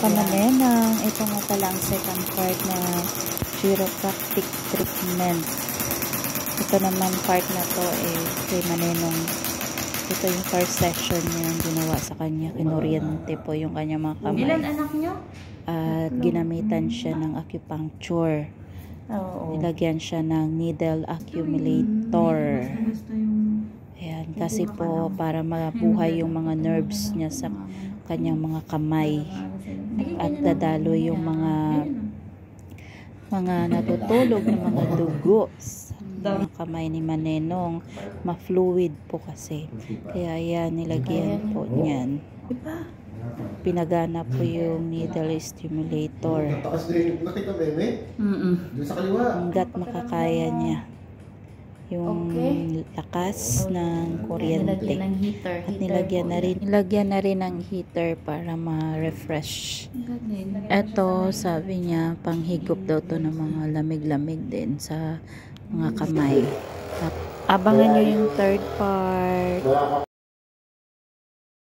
kamanenang, ito nga pala ang second part na chiropractic treatment. Ito naman part na to kay Manenong. Ito yung first session niya yung ginawa sa kanya. Kinuryente po yung kanya mga kamay. Ilan anak nyo? At ginamitan siya ng acupuncture. Nilagyan siya ng needle accumulator. Ayan, kasi po para mabuhay yung mga nerves niya sa kanyang mga kamay. At dadalo yung mga natutulog na mga dugo sa kamay ni Manenong. Ma-fluid po kasi. Kaya yan, nilagyan po niyan. Pinagana po yung needle stimulator. Nakita meme? Doon sa kaliwa. Hanggat makakaya niya yung lakas ng kuryente. At nilagyan na rin ng heater para ma-refresh. Ito, sabi niya, panghigop daw to ng mga lamig-lamig din sa mga kamay. Abangan nyo yung third part.